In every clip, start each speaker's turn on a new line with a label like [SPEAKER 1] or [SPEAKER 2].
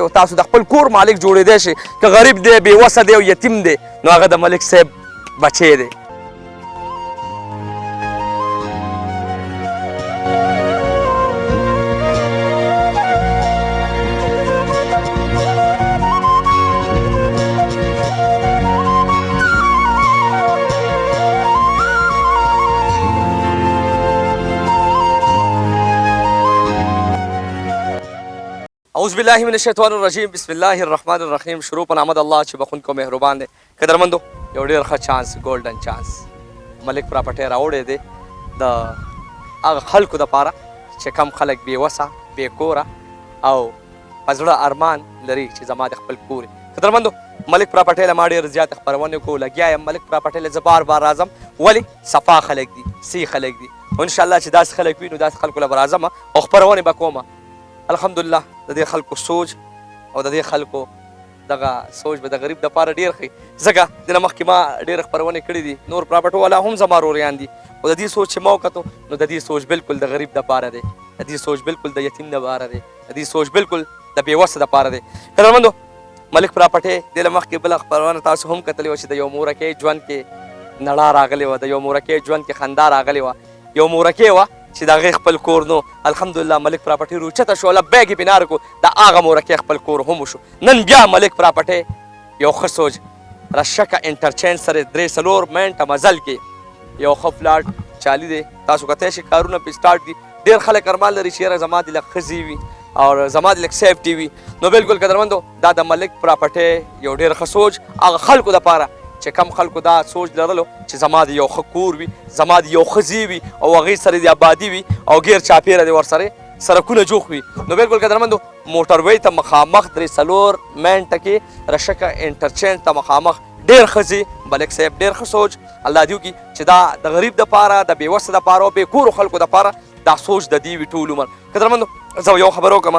[SPEAKER 1] او تاسو د خپل کور مالک جوړېدی شي که غریب دی بې وسه دی او یتیم دی نو هغه د ملک صاحب بچی دی. اعوذ بالله من الشیطان الرجیم بسم الله الرحمن الرحیم. شروع په نام د الله چې بخونکی مهربان دی. قدرمندو یو ډېر ښه چانس ګولډن چانس ملک پراپرټی راوړی دی د هغه خلکو دپاره چې کم خلک بې وسه بې کوره او په زړه ارمان لري چې زما د خپل کور قدرمندو ملک پراپرټی له ما ډېر زیات خپرونې کو لګیا یم. ملک پراپرټی له زه بار بار راځم ولې صفا خلک دي سی خلک دي او انشاءالله چې داسې خلک وي نو داسې خلکو له به راځم او خپرونې به کومه. الحمدلله د دې خلکو سوچ او د دې خلکو دغه سوچ به د غریب دپاره ډېر ښه ځکه د نه مخکې ما ډېرې خپرونې کړي دي نور پراپرټو والا هم زما روریان دي او د دې سوچ چې ما وکتو نو د دې سوچ بالکل د غریب دپاره دی د دې سوچ بالکل د یتیم دپاره دی د دې سوچ بالکل د بېوسه دپاره دی. قدرمندو ملک پراپرټی دې له مخکې بله خپرونه تاسو هم کتلې وه چې د یو مورکۍ ژوند کې نړا راغلې وه د یو مورکۍ ژوند کې خندا راغلې وه. یو مورکۍ وه چې د هغې خپل کور نو الحمدلله ملک پراپرټي روچته شو لبیک یې پې کړو د هغه مورکۍ خپل کور هم وشو. نن بیا ملک پراپرټي یو ښه سوچ رشکه انټرچینج سره 3-4 منټه مزل کې یو ښه فلاټ چالي دی. تاسو کتی شئ کارونه پې سټارټ دي. ډېر خلک ارمان لري چې یاره زما دې لږ ښځې وي او زما دې لږ سیفټي وي نو بالکل قدرمندو دا د ملک پراپرټي یو ډېر ښه سوچ هغه خلکو دپاره چې کم خلکو دا سوچ لرلو چې زما د یو ښه کور وي زما د یو ښځې وي او هغې سره د آبادي وي او غیر چاپېره د ورسره سړکونه جوخ وي نو بالکل قدرمندو موټروی ته مخامخ 3-4 منټه کې رشکه انټرچینج ته مخامخ ډېر ښه ځي. ملک صاحب ډېر ښه سوچ الله دې وکړي چې دا د غریب دپاره د بېوسه دپاره او بې کورو خلکو دپاره دا سوچ د دې وي ټول عمر. قدرمندو زه یو خبره وکړم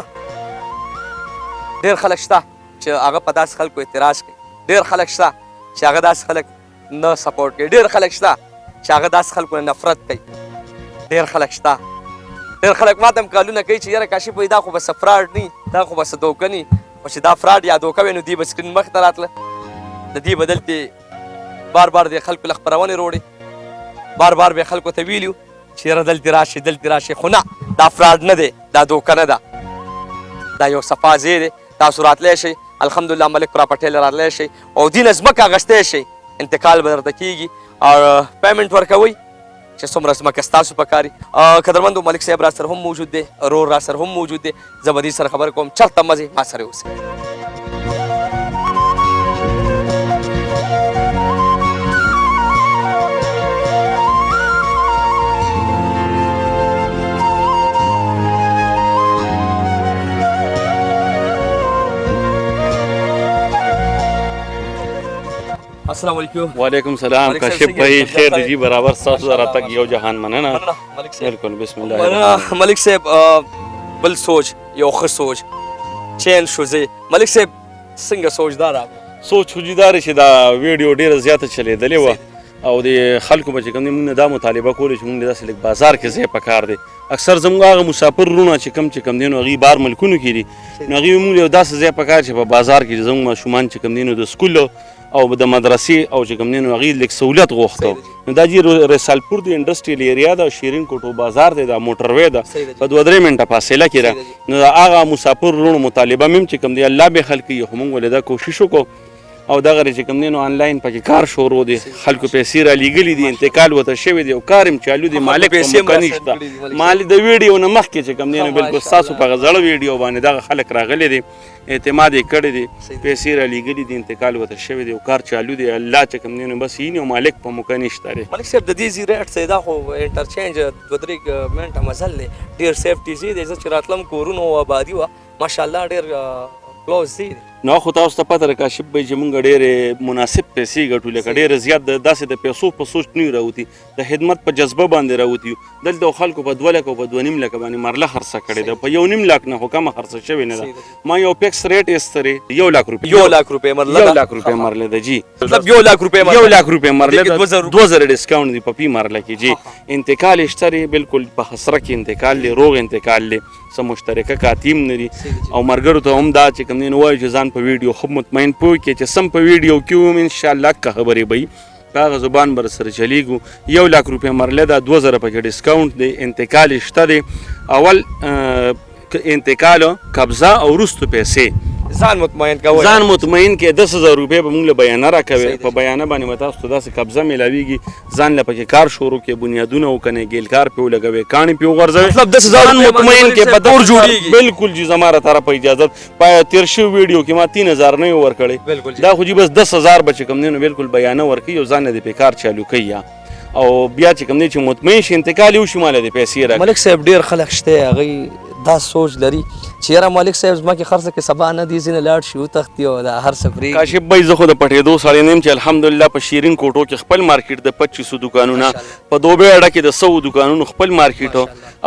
[SPEAKER 1] ډېر خلک شته چې هغه په داسې خلکو اعتراض کوي ډېر خلک شته چې هغه داسې خلک نه سپورټ کوي ډېر خلک شته چې هغه داسې خلکو نه نفرت کوي ډېر خلک شته ډېر خلک ما ته هم کالونه کوي چې یاره کاشف وایي دا خو به څه فراډ نه دا خو به څه دوکه نه خو چې دا فراډ یا دوکه وی نو دوی به سکرین مخې ته راتله د دې به دلتې بار بار د خلکو له خپرونې روړې بار بار به خلکو ته ویلي چې یاره دلتې راشي دلتې راشي خو نه دا فراډ نه دی دا دوکه نه ده دا یو صفا ځای دی. تاسو راتلی شئ الحمدلله ملک پراپرټی له راتلی شئ او دې نه ځمکه اخیستی شئ انتقال به درته کېږي او پیمنټ ورکوئ چې څومره ځمکه ستاسو په کار وي. قدرمندو ملک صاحب را سره هم موجود دی رور را سره هم موجود دی زه به دې سره خبرې کوم چېرته مزې ما سره اوسئ. السلام علیکم.
[SPEAKER 2] وعلیکم السلام. کاشف بھائی خیر دی جی برابر تاسو راتګ یو جهان مننه بالکل بسم الله.
[SPEAKER 1] ملک صاحب بل سوچ یو ښه سوچ چینج شو ځای ملک صاحب څنګه سوچ دا راغی
[SPEAKER 2] سوچ وجودار چې دا ویډیو ډیره زیاته چلیدلې وه او د خلکو به چې کوم دی موږ دا مطالبه کولی چې موږ داسې لږ بازار کې ځای په کار دی. اکثر زموږ هغه مسافر وروڼه چې کوم دی نو هغوی بار ملکونو کې دي نو هغوی موږ یو داسې ځای په کار چې په بازار کې زموږ ماشومان چې کوم دی نو د سکول او د مدرسې او چې کوم دی نو هغوی لږ سهولت غوښته نو دا جي رسالپور د انډسټریل ایریا ده شیرین کوټو بازار دی دا موټروی ده په 2-3 منټه فاصله کې ده نو د هغه مسافر وروڼو مطالبه مې چې کوم دی الله به حل کړي خو موږ ولې دا کوشش وکړو او دغه چې کوم دی نو آنلاین پکې کار شروع دی خلکو پیسې رالیږلي دي انتقال ورته شوی دی او کار هم چالو دی مالک په موقع نشته مالک د ویډیو نه مخکې چې کوم دی نو بالکل ستاسو په هغه زړه ویډیو باندې دغه خلک راغلي دي اعتماد یې کړی دی پیسې رالیږلي دي انتقال ورته شوی دی او کار چالو دی الله چې کوم دی نو بس یې نو مالک په موقع نشته دی.
[SPEAKER 1] ملک صاحب د دې ځای ریټ څه دا خو انټرچینج 2-3 منټه مزل دی ډېر سیفټي ځای دی زه چې راتلم کورونه او آبادي وه ماشاءالله ډېر کلوز ځای دی
[SPEAKER 2] نو خو تاسو ته پته ده کاشف بھائی چې مونږ ډېرې مناسب پیسې ګټو لکه ډېره زیات داسې د پیسو په سوچ نه یو راوتي د خدمت په جذبه باندې راوتي یو دلته خلکو په 2 لک او په 2.5 لک باندې مرله خرڅه کړې ده په 1.5 لک نه خو کمه خرڅه شوې نه ده ما یو فکس ریټ ایسترې 1 لک روپۍ
[SPEAKER 1] 1 لک روپۍ مرله
[SPEAKER 2] 1 لک روپۍ مرله ده جی
[SPEAKER 1] مطلب 1 لک روپۍ
[SPEAKER 2] 1 لک روپۍ مرله ده 2000 ډسکاونټ دی په پی مرله کې جی انتقال اشتري بالکل په خسره کې انتقال دی روغ انتقال دی سم مشترکه کاتیم نری او مرګرو ته هم دا چې کوم نه وایي چې ځان په ویډیو خو مطمئن پوه کې چې سم په ویډیو کې ان شاء الله که خبرې به هغه زبان بر سره چلیږو 1 لک روپۍ مرله ده 2000 پکې ډسکاونټ دی انتقال شته دی اول انتقال قبضه او وروستو پیسې
[SPEAKER 1] ځان مطمئن کوي
[SPEAKER 2] ځان مطمئن کې 10000 روپۍ به موږ له بیانه راکوي په بیانه باندې به تاسو ته داسې قبضه میلاویږي ځان له پکې کار شروع کې بنیادونه وکنې ګیل کار پیو لګوي کاڼي پیو غرزوي
[SPEAKER 1] مطلب 10000
[SPEAKER 2] مطمئن کې په
[SPEAKER 1] دور جوړیږي
[SPEAKER 2] بالکل جی زماره طرف اجازت پای تیر شو ویډیو کې ما 3000 نه ورکړي دا خو جی بس 10000 بچ کم نه بالکل بیانه ورکي او ځان دې په کار چالو کوي او بیا چې کوم نه چې مطمئن شي انتقال یو شماله د پیسې راکړي
[SPEAKER 1] ملک صاحب ډیر خلک شته هغه دا سوچ لري چې یاره ملک صاحب زما کې خرڅه کې سبا نه دي ځینې لاړ شي وتښتي او دا هر څه پرېږدي
[SPEAKER 2] کاشف بھائی زه خو د پټېدو سړی نه یم چې الحمدلله په شیرین کوټو کې خپل مارکیټ د 2500 دکانونه په دوبۍ اډه کې د 100 دکانونو خپل مارکیټ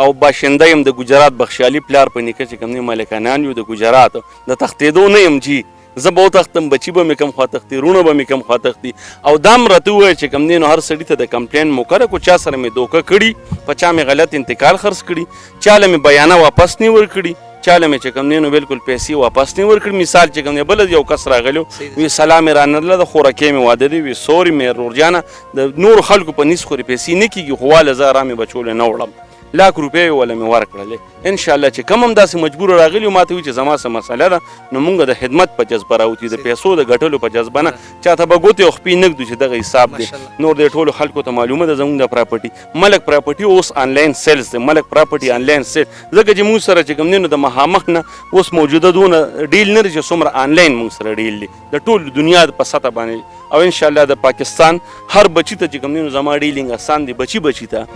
[SPEAKER 2] او باشنده یم د ګجرات بخشالي پلار په نیکه چې کوم نه ملکانان یو د ګجرات د تښتېدو نه یم جی زه به وتښتم بچي به مې کم خوا تښتي رونه به مې کم خوا تښتي او دا م راته ووایه چې کوم دی نو هر سړي ته د کمپلین موکره کو چا سره مې دوکه کړي په چا مې غلط انتقال خرڅ کړي چا له مې بیانه واپس نه ورکړي چا له مې چې کوم دی نو بالکل پیسې واپس نه ورکړي مثال چې کوم دی بل یو کس راغلو وی سلام یې رانرله د خوراکۍ مې واده دی وی سوري مې رورجانه د نورو خلکو په نیس خورې پیسې نه کېږي خو واله زه ارامې بچولی نه وړم لاک روپۍ ولا مې ورکړلې انشاءالله چې کم هم داسې مجبور راغلي و ما ته وي چې زما څه مسله ده نو مونږ د خدمت په جذبه راوتي د پیسو د ګټلو په جذبه نه چاته به ګوتې او خپې نږدو چې دغه حساب دی نور د ټولو خلکو ته معلومه ده زموږ د پراپرټي ملک پراپرټي اوس آنلاین سیلز دی ملک پراپرټي آنلاین سیل ځکه چې موږ سره چې کوم دی نو د مخامخ نه اوس موجوده دونه ډیل نه دی چې څومره آنلاین موږ سره ډیل دی د ټول دنیا په سطح باندې او انشاءالله د پاکستان هر بچي ته چې کوم دی نو زما ډیلینګ اسان دی بچي ته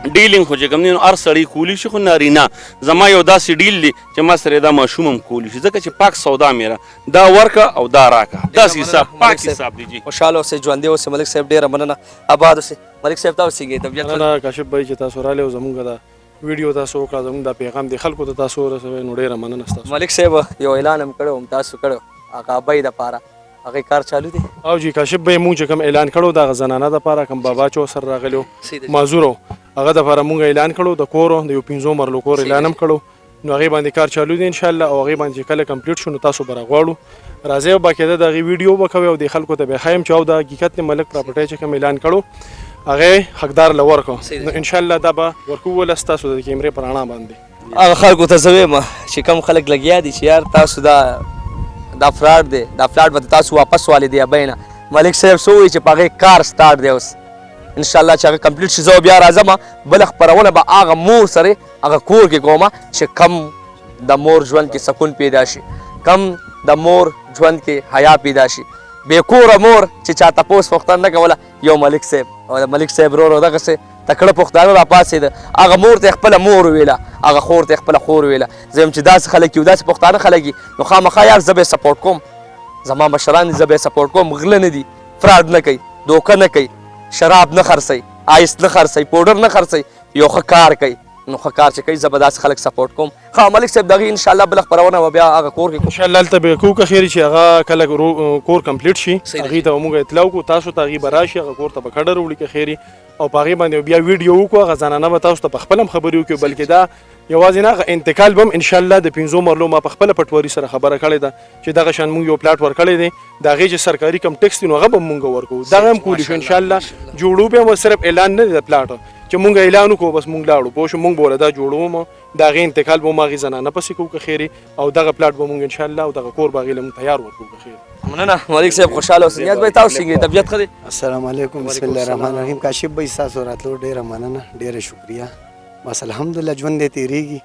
[SPEAKER 2] ډیلینګ خو چې کوم دی نو هر سړی کولی شي خو نارینه زما یو داسې ډیل دی چې ما سره دا ماشوم هم کولی شي ځکه چې پاک سودا میره دا ورکه او دا راکه داسې حساب پاک حساب دی جی
[SPEAKER 1] خوشحاله اوسئ ژوندي اوسئ ملک صاحب ډېره مننه آباد اوسئ ملک صاحب تاسو څنګه طبیعت
[SPEAKER 3] مننه کاشف بھائی چې تاسو راغلئ او زموږ د ویډیو تاسو وکړه زموږ د پیغام دی خلکو ته تاسو ورسوئ نو ډېره مننه ستاسو
[SPEAKER 1] ملک صاحب یو اعلان هم کړی هم تاسو کړی هغه ابۍ دپاره هغې کار چالو دی
[SPEAKER 3] او جی کاشف بھائی مونږ چې کوم اعلان کړو د هغه زنانه دپاره کوم بابا چې ورسره راغلي وو معذور وو هغه دپاره مونږ اعلان کړو د کور د یو 15 مرلو کور اعلان هم کړو نو هغې باندې کار چالو دی انشاءالله او هغې باندې چې کله کمپلیټ شو نو تاسو به راغواړو راځئ او باقاعده د هغې ویډیو به کوئ او د خلکو ته به ښایم چې او د حقیقت د ملک پراپرټۍ چې کوم اعلان کړو هغې حقدار له ورکړو نو انشاءالله دا به ورکو ولس تاسو د کیمرې په رڼا باندې
[SPEAKER 1] هغه خلکو ته زه وایم چې کوم خلک لګیا دي چې یار تاسو دا فراډ دی دا فلاټ به تاسو واپس والی دی ابۍ نه ملک صاحب څه وایي چې په هغې کار سټارټ دی اوس انشاءالله چې هغه کمپلیټ شي زه بیا راځم بله خپرونه به هغه مور سره هغه کور کې کوم چې کم د مور ژوند کې سکون پیدا شي کم د مور ژوند کې حیا پیدا شي بې کوره مور چې چا تپوس پوښتنه نه کوله یو ملک صاحب او د ملک صاحب ورور دغسې تکړه پښتانه راپاڅېده هغه مور ته خپله مور ویله هغه خور ته خپله خور ویله زه یم چې داسې خلک یو داسې پښتانه خلک وي نو خامخا یار زه به یې سپورټ کوم زما مشران دي زه به یې سپورټ کوم غله نه دي فراډ نه کوي دوکه نه کوي شراب نه خرڅوي آیس نه خرڅوي پوډر نه خرڅوي یو ښه کار کوي نو ښه کار چې کوي زه به داسې خلک سپورټ کوم ښه ملک صاحب د هغې انشاءالله بله خپرونه به بیا هغه کور کې
[SPEAKER 3] انشاءالله هلته به کوو که خیر چې هغه کله کور کمپلیټ شي هغې ته به موږ اطلاع وکړو تاسو ته هغې به راشي هغه کور ته به کډه راوړي که خیر او په هغې باندې بیا ویډیو وکړو هغه زنانه به تاسو ته په خپله هم خبرې وکړي بلکې دا یوازې نه هغه انتقال به هم انشاءالله د 15 مرلو ما په خپله پټواري سره خبره کړې ده چې دغه شان موږ یو پلاټ ورکړی دی د هغې چې سرکاري کم ټکس دي نو هغه به موږ ورکوو دغه هم کولی شو انشاءالله جوړو به هم صرف اعلان نه دی د پلاټ چې مونږ اعلان وکړو بس مونږ لاړو پوه شو مونږ به ورله دا جوړوو د هغې انتقال به هم هغې زنانه پسې کوو که خیرې او دغه پلاټ به مونږ انشاءالله او دغه کور به هغې له مونږ تیار ورکوو که خیر
[SPEAKER 1] مننه ملک صاحب خوشحاله اوسئ نیاز بھائی تاسو څنګه طبیعت ښه دی
[SPEAKER 4] السلام علیکم بسم الله الرحمن الرحیم کاشف بھائی ستاسو راتلو ډېره مننه ډېره شکریه بس الحمدلله ژوند دی تېرېږي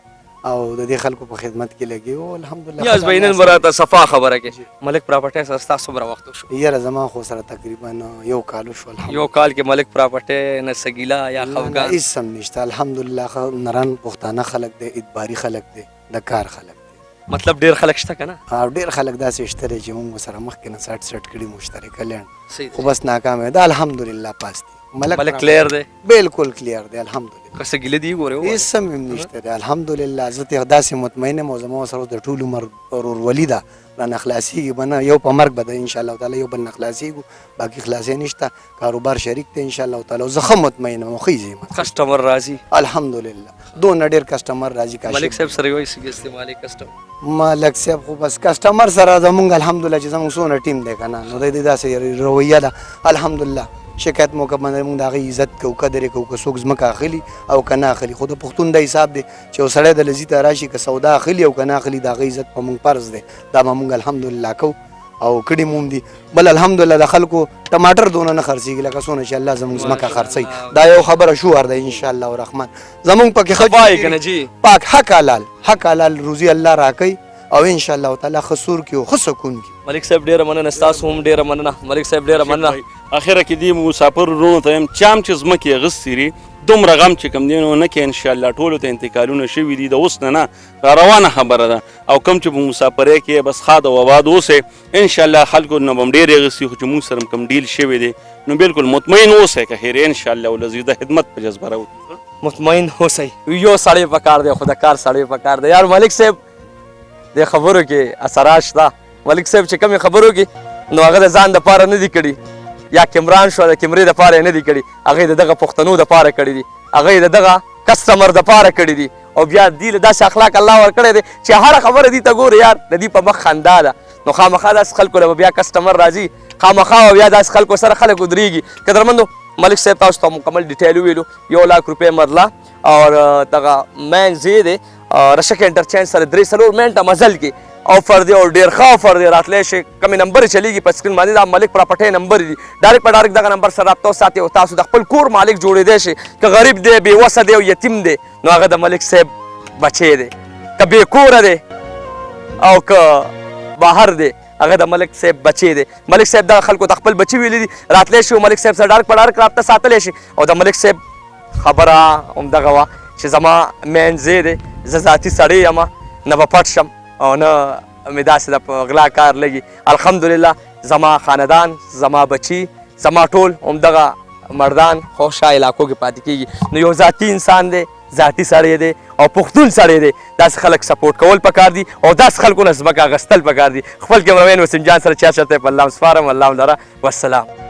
[SPEAKER 4] او د دې خلکو په خدمت کې لګي او الحمدلله
[SPEAKER 1] نیاز بھائی نن به راته صفا خبره کې ملک پراپرټۍ سره ستا څومره وخت وشو
[SPEAKER 4] یاره زما خو سره تقریبا یو کال وشو الحمدلله
[SPEAKER 1] یو کال کې ملک پراپرټۍ نه څه ګیله یا خفګان
[SPEAKER 4] هېڅ هم نشته الحمدلله نران پښتانه خلک دی اعتباري خلک دی د کار خلک دی
[SPEAKER 1] مطلب ډیر خلک شته کنه
[SPEAKER 4] او ډېر خلک داسې شته چې موږ سره مخکې نه سټ کړي مشترکه لینډ
[SPEAKER 1] صحیح
[SPEAKER 4] خو بس ناکام دی الحمدلله پاس دی
[SPEAKER 1] ملک کلیر دی
[SPEAKER 4] بالکل کلیر دی الحمدلله
[SPEAKER 1] کسه ګیله دی ګوره
[SPEAKER 4] هیڅ هم نشته دی الحمدلله زه ته داسې مطمئن یم او زما سره د ټول عمر ورورولي ده رانه خلاصېږي به نه یو په مرګ به ده انشاءالله تعالی یو بل نه خلاصېږو باقي خلاصې نشته کاروبار شریک دی انشاءالله تعالی زه ښه مطمئن یم ښه یم
[SPEAKER 1] کسټمر راځي
[SPEAKER 4] الحمدلله دونه ډېر کسټمر راځي کاشف
[SPEAKER 1] ملک صاحب سره یو څه استعمالي کسټمر
[SPEAKER 4] ملک صاحب خو بس کسټمر سره زمونږ الحمدلله چې زمونږ څونه ټیم دی که نه نو د دې داسې رویه ده الحمدلله شکایت موقع باندې موږ د هغې عزت کوو قدر یې کوو که څوک ځمکه اخلي او که نه اخلي خو د پښتون د حساب دی چې یو سړی د لذي ته راشي که سودا اخلي او که نه اخلي د هغې عزت په موږ فرض دی دا به موږ الحمدلله کوو او کړي مو دي بل الحمدلله د خلکو ټماټر دونه نه خرڅېږي لکه څونه چې الله زموږ ځمکه خرڅوي دا یو خبره شعر دی انشاءالله الرحمن زموږ پکې
[SPEAKER 1] خبای کنه جی
[SPEAKER 4] پاک حق حلال روزي الله راکوي او انشاءالله تعالی ښه سور کړي او ښه سکون کړي
[SPEAKER 1] ملک صاحب ډیره مننه ستاسو هم ډیره مننه ملک صاحب ډیره مننه
[SPEAKER 2] اخره کې دی مسافر ورونو ته یم چام چې ځمکې اغوستې دي دومره غم چې کوم دی نو نه کې انشاءالله ټولو ته انتقالونه شوي دي د اوس نه را روانه خبره ده او کوم چې په مسافرۍ کې بس ښاد او آباد اوسئ انشاءالله خلکو نه به هم ډېرې اغوستي خو چې موږ سره کوم ډیل شوی دی نو بالکل مطمئن اوسئ که خیر انشاءالله ولزي د خدمت په جذبه راوځي
[SPEAKER 1] مطمئن اوسئ یو سړی پکار دی خو د کار سړی پکار دی یار ملک صاحب د خبرو کې اثرات شته ملک صاحب چې کومې خبرو کې نو هغه د ځان دپاره نه دي کړي یا کمران شو د کمرې دپاره یې نه دي کړي هغه د دغه پښتنو دپاره کړي دي هغه د دغه کسټمر دپاره کړي دي او بیا دې له داسې اخلاق الله ورکړی دی چې هره خبره دې ته ګورې یار د دې په مخ خندا ده نو خامخا داسې خلکو له به بیا کسټمر راځي خامخا به بیا داسې خلکو سره خلک ودرېږي قدرمندو ملک صاحب تاسو ته مکمل ډیټیل وویلو 1,00,000 روپۍ مرله او دغه مین ځای دی رشک انټرچینج سره 3-4 منټه مزل کې آفر دی او ډېر ښه آفر دی راتلی شي کمې نمبر چلیږي په سکرین باندې دا ملک پراپرټۍ نمبر دي ډایرکټ په ډایرکټ دغه نمبر سره رابطه وساتئ او تاسو د خپل کور مالک جوړېدی شي که غریب دی بې وسه دی او یتیم دی نو هغه د ملک صاحب بچی دی که بې کوره دی او که بهر دی هغه د ملک صاحب بچی دی ملک صاحب دغه خلکو د خپل بچي ویلي دي راتلی شي او ملک صاحب سره ډایرکټ په ډایرکټ رابطه ساتلی شي او د ملک صاحب خبره همدغه وه چې زما مین ځای دی زه ذاتي سړی یم نه به پټ شم او نه مې داسې د په غلا کار لګي الحمدلله زما خاندان زما بچي زما ټول همدغه مردان خوشا علاقو کې پاتې کېږي نو یو ذاتي انسان دی ذاتي سړی دی او پښتون سړی دی داسې خلک سپورټ کول پکار دي او داسې خلکو نه ځمکه اخیستل پکار دي خپل کیمرامین وسیم جان سره چا چرته په الله سپارم الله لره والسلام